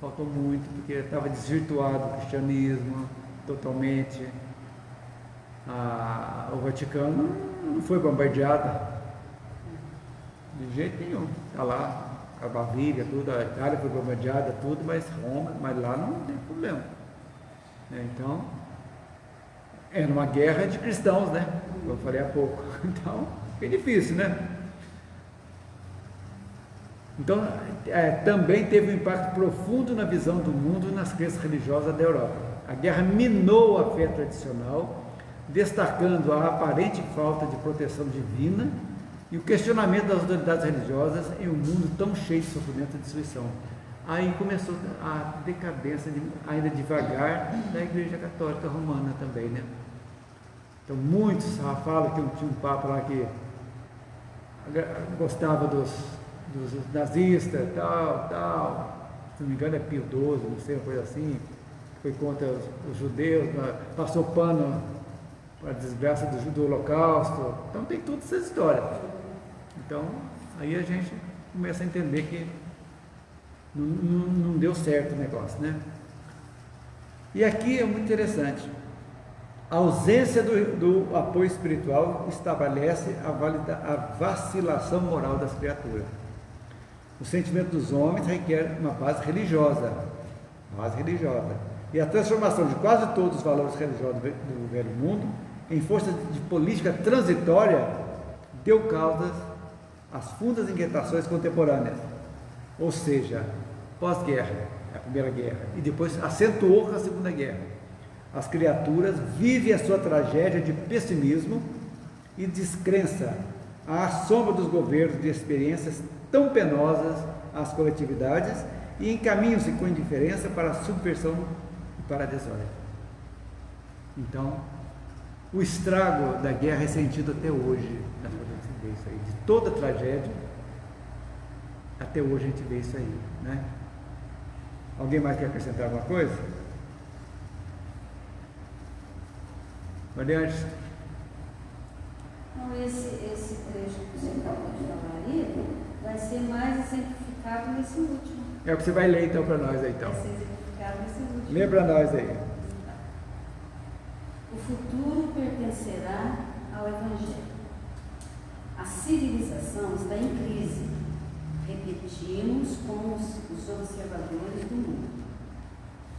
faltou muito, porque estava desvirtuado o cristianismo totalmente. O Vaticano não foi bombardeado de jeito nenhum, está lá. A Bavíria, tudo, a Itália foi bombardeada, tudo, mas Roma, mas lá não tem problema. Então, era uma guerra de cristãos, né? Como eu falei há pouco. Então, é difícil, né? Então, também teve um impacto profundo na visão do mundo e nas crenças religiosas da Europa. A guerra minou a fé tradicional, destacando a aparente falta de proteção divina e o questionamento das autoridades religiosas em um mundo tão cheio de sofrimento e destruição. Aí começou a decadência, ainda devagar, da Igreja Católica Romana também, né? Então muitos falam que tinha um papa lá que gostava dos nazistas, tal, se não me engano é Pio XII, não sei, uma coisa assim, foi contra os judeus, passou pano para a desgraça do Holocausto. Então tem todas essas histórias. Então, aí a gente começa a entender que não deu certo o negócio, né? E aqui é muito interessante. A ausência do apoio espiritual estabelece a vacilação moral das criaturas. O sentimento dos homens requer uma base religiosa. E a transformação de quase todos os valores religiosos do velho mundo em força de política transitória deu causas às fundas inquietações contemporâneas, ou seja, pós-guerra, a Primeira Guerra, e depois acentuou com a Segunda Guerra. As criaturas vivem a sua tragédia de pessimismo e descrença à sombra dos governos de experiências tão penosas às coletividades e encaminham-se com indiferença para a subversão e para a desordem. Então, o estrago da guerra é sentido até hoje. Nós podemos ver isso aí, de toda tragédia, até hoje a gente vê isso aí, né? Alguém mais quer acrescentar alguma coisa? Mariante? Então, esse trecho que você acabou de falar aí vai ser mais exemplificado nesse último. É o que você vai ler então para nós aí, então. Vai ser exemplificado nesse último. Lê para nós aí. O futuro pertencerá ao Evangelho. A civilização está em crise. Repetimos com os observadores do mundo.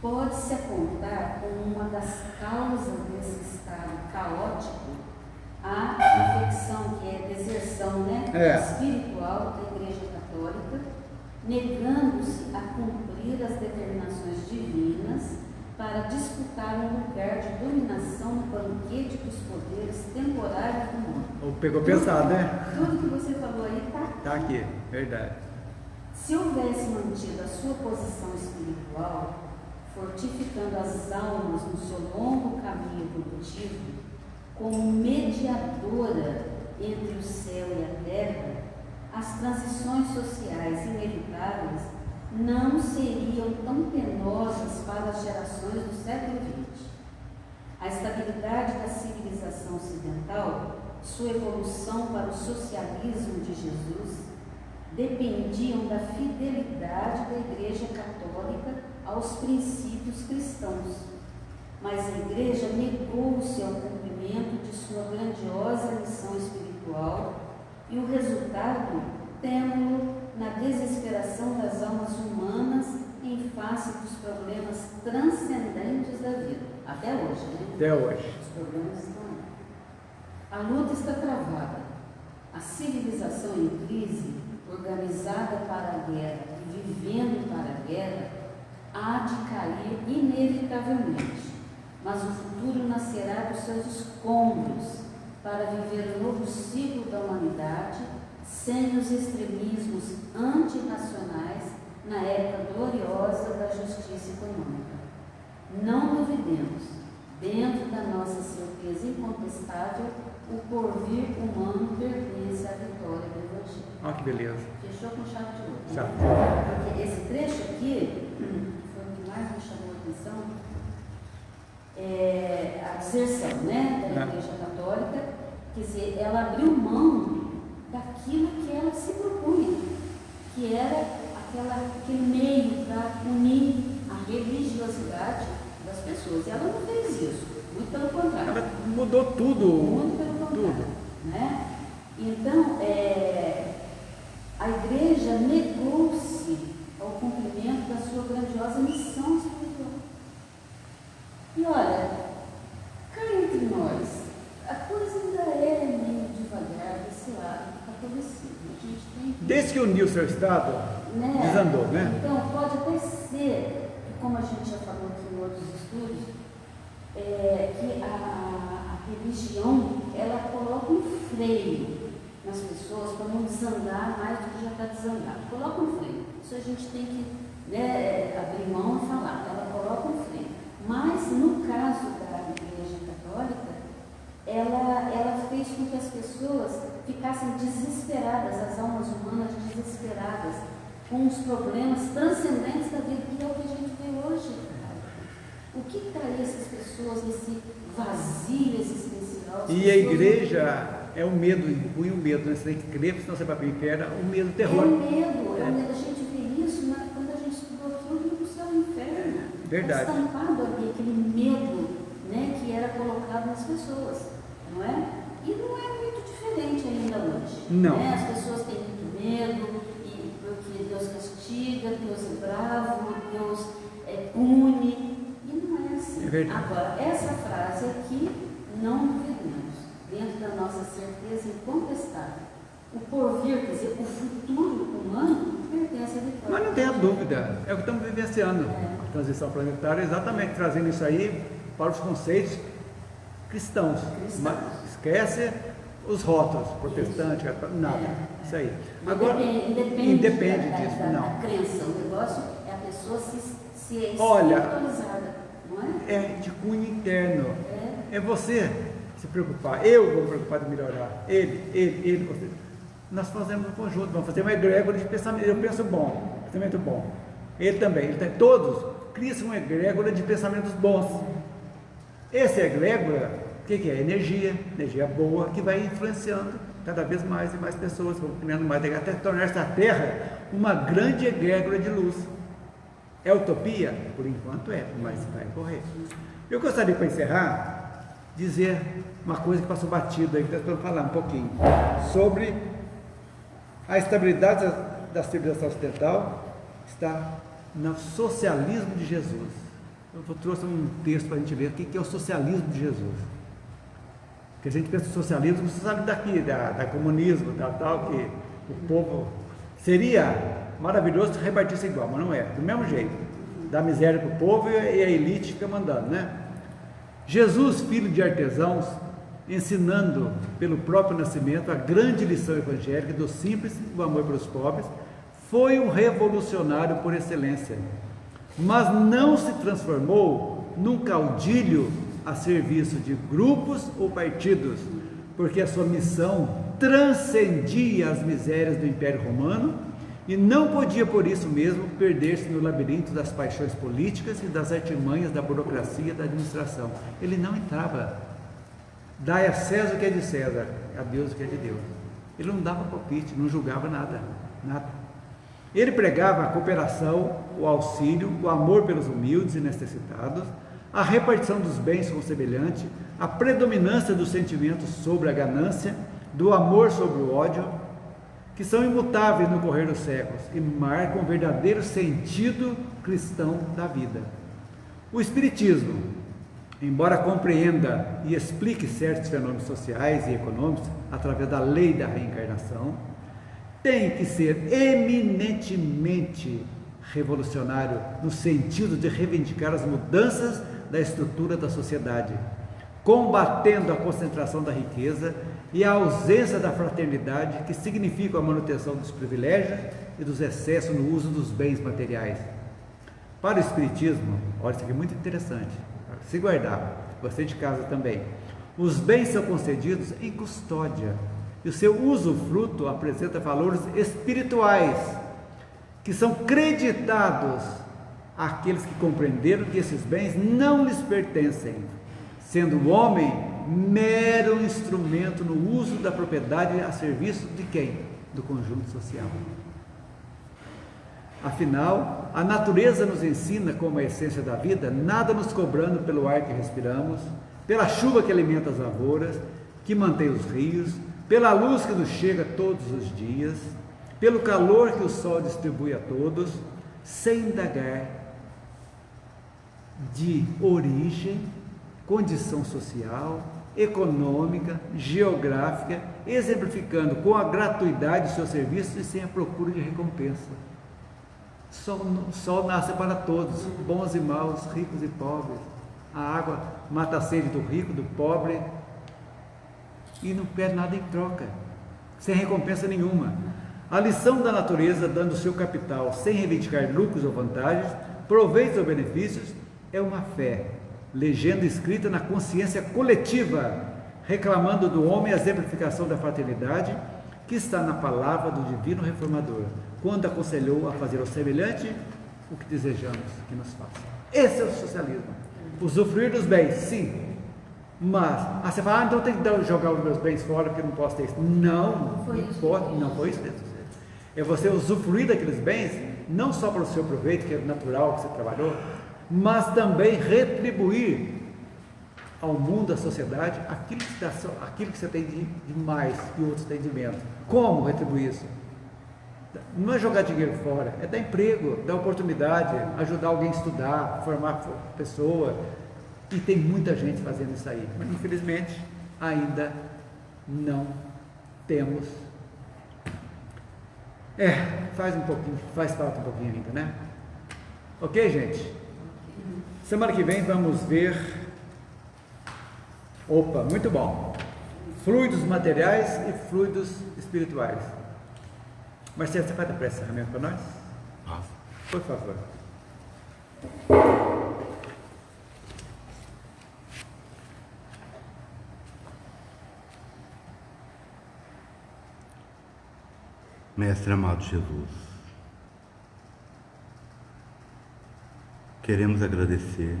Pode-se apontar como uma das causas desse estado caótico a infecção, que é a deserção, espiritual da Igreja Católica, negando-se a cumprir as determinações divinas para disputar um lugar de dominação no banquete dos poderes temporários do mundo. Pegou pesado, né? Tudo que você falou aí está Está aqui, verdade. Se houvesse mantido a sua posição espiritual, fortificando as almas no seu longo caminho evolutivo, como mediadora entre o céu e a terra, as transições sociais inevitáveis não seriam tão penosas para as gerações do século XX. A estabilidade da civilização ocidental, sua evolução para o socialismo de Jesus, dependiam da fidelidade da Igreja Católica aos princípios cristãos. Mas a Igreja negou-se ao cumprimento de sua grandiosa missão espiritual e o resultado temo-lo na desesperação das almas humanas em face dos problemas transcendentes da vida. Até hoje, né? Até hoje. Os problemas estão aí. A luta está travada. A civilização em crise, organizada para a guerra e vivendo para a guerra, há de cair inevitavelmente. Mas o futuro nascerá dos seus escombros para viver o novo ciclo da humanidade sem os extremismos antinacionais na época gloriosa da justiça econômica. Não duvidemos, dentro da nossa certeza incontestável, o porvir humano pertence à vitória do Evangelho. Olha que beleza. Fechou com chave de ouro. Chave. Porque esse trecho aqui foi o que mais me chamou a atenção. A deserção, né, da Igreja Católica, quer dizer, ela abriu mão daquilo que ela se propunha, que era aquele meio para unir a religiosidade das pessoas. E ela não fez isso, muito pelo contrário. Ela mudou tudo. Muito pelo contrário. Tudo. Né? Então, a Igreja negou-se ao cumprimento da sua grandiosa missão espiritual. E olha, cá entre nós, a coisa ainda é meio devagar desse lado do catolicismo. A gente tem que, Desde que uniu o seu Estado, desandou, né? Então, pode até ser, como a gente já falou aqui em outros estudos, que a religião, ela coloca um freio nas pessoas para não desandar mais do que já está desandado. Coloca um freio. Isso a gente tem que abrir mão e falar. Ela coloca um freio. Mas, no caso da Igreja Católica, ela fez com que as pessoas ficassem desesperadas, as almas humanas desesperadas, com os problemas transcendentes da vida, que é o que a gente vê hoje. O que traz essas pessoas nesse vazio existencial? E a Igreja é o medo, impõe o medo, né? Você tem que crer, senão você vai para o inferno, o medo, o terror. É o medo. A gente vê isso, né? Quando a gente estudou aqui, o livro do céu e o inferno. Verdade. Está estampado ali, aquele medo, né, que era colocado nas pessoas, não é? E não é muito diferente ainda hoje. Não. Né? As pessoas têm muito medo, porque Deus castiga, Deus é bravo, Deus pune, e não é assim. É verdade. Agora, essa frase aqui, não duvidemos, dentro da nossa certeza incontestável. O porvir, quer dizer, o futuro humano, pertence à vitória. Mas não tenha dúvida, é o que estamos vivenciando. A transição planetária, exatamente trazendo isso aí para os conceitos cristãos. Mas esquece os rótulos, protestante, nada. Isso aí. Agora, independe disso, não. Da crença, o negócio é a pessoa se espiritualizada, não é? É de cunho interno. É você se preocupar. Eu vou me preocupar de melhorar. Ele, você. Nós fazemos um conjunto, vamos fazer uma egrégora de pensamento. Eu penso bom, pensamento bom. Ele também, todos criam uma egrégora de pensamentos bons. Essa egrégora, o que é? Energia boa, que vai influenciando cada vez mais e mais pessoas, vão criando mais, até tornar essa terra uma grande egrégora de luz. É utopia? Por enquanto é, mas vai correr. Eu gostaria, para encerrar, dizer uma coisa que passou batido aí, que nós vamos falar um pouquinho, sobre a estabilidade da civilização ocidental está no socialismo de Jesus. Eu trouxe um texto para a gente ver o que é o socialismo de Jesus. Porque a gente pensa em socialismo, você sabe daqui, da comunismo, tal, que o povo seria maravilhoso se repartisse igual, mas não é, do mesmo jeito. Dá miséria para o povo e a elite fica mandando, né? Jesus, filho de artesãos, ensinando pelo próprio nascimento a grande lição evangélica do simples e do amor pelos pobres, foi um revolucionário por excelência, mas não se transformou num caudilho a serviço de grupos ou partidos, porque a sua missão transcendia as misérias do Império Romano e não podia por isso mesmo perder-se no labirinto das paixões políticas e das artimanhas da burocracia e da administração. Ele não entrava. Dai a César o que é de César, a Deus o que é de Deus. Ele não dava palpite, não julgava nada. Ele pregava a cooperação, o auxílio, o amor pelos humildes e necessitados, a repartição dos bens com o semelhante, a predominância dos sentimentos sobre a ganância, do amor sobre o ódio, que são imutáveis no correr dos séculos e marcam o verdadeiro sentido cristão da vida. O Espiritismo, embora compreenda e explique certos fenômenos sociais e econômicos através da lei da reencarnação, tem que ser eminentemente revolucionário no sentido de reivindicar as mudanças da estrutura da sociedade, combatendo a concentração da riqueza e a ausência da fraternidade, que significa a manutenção dos privilégios e dos excessos no uso dos bens materiais. Para o Espiritismo, olha, isso aqui é muito interessante, se guardar, você de casa também, os bens são concedidos em custódia, e o seu usufruto apresenta valores espirituais, que são creditados àqueles que compreenderam que esses bens não lhes pertencem, sendo o homem mero instrumento no uso da propriedade a serviço de quem? Do conjunto social. Afinal, a natureza nos ensina como a essência da vida, nada nos cobrando pelo ar que respiramos, pela chuva que alimenta as lavouras, que mantém os rios, pela luz que nos chega todos os dias, pelo calor que o sol distribui a todos, sem indagar de origem, condição social, econômica, geográfica, exemplificando com a gratuidade o seu serviço e sem a procura de recompensa. O sol nasce para todos, bons e maus, ricos e pobres. A água mata a sede do rico, do pobre, e não pede nada em troca, sem recompensa nenhuma. A lição da natureza, dando o seu capital sem reivindicar lucros ou vantagens, proveitos ou benefícios, é uma fé, legenda escrita na consciência coletiva, reclamando do homem a exemplificação da fraternidade, que está na palavra do Divino Reformador, quando aconselhou a fazer ao semelhante o que desejamos que nos faça. Esse é o socialismo. Usufruir dos bens, sim. Mas, você fala, então tem que jogar os meus bens fora porque eu não posso ter isso. Não foi isso. É você usufruir daqueles bens, não só para o seu proveito, que é natural, que você trabalhou, mas também retribuir ao mundo, à sociedade, aquilo que você tem de mais e outros têm de menos. Como retribuir isso? Não é jogar dinheiro fora, é dar emprego, dar oportunidade, ajudar alguém a estudar, formar pessoa. E tem muita gente fazendo isso aí, mas infelizmente ainda não temos. Faz falta um pouquinho ainda, né? Ok, gente? Semana que vem vamos ver. Opa, muito bom. Fluidos materiais e fluidos espirituais. Marcelo, você faz a prece ferramenta para nós? Por favor. Mestre amado Jesus, queremos agradecer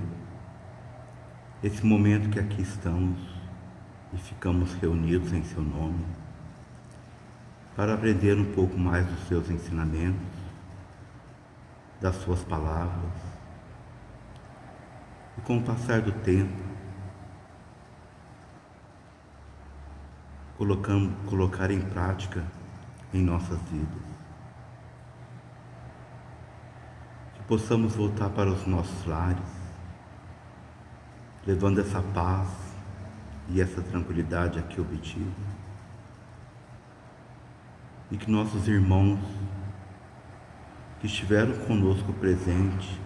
esse momento que aqui estamos e ficamos reunidos em seu nome para aprender um pouco mais dos seus ensinamentos, das suas palavras, e com o passar do tempo colocar em prática em nossas vidas, que possamos voltar para os nossos lares, levando essa paz e essa tranquilidade aqui obtida, e que nossos irmãos que estiveram conosco presente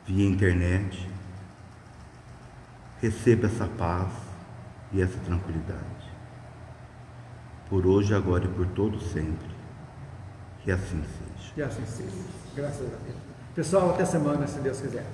via internet recebam essa paz e essa tranquilidade. Por hoje, agora e por todo sempre. Que assim seja. Que assim seja. Graças a Deus. Pessoal, até semana, se Deus quiser.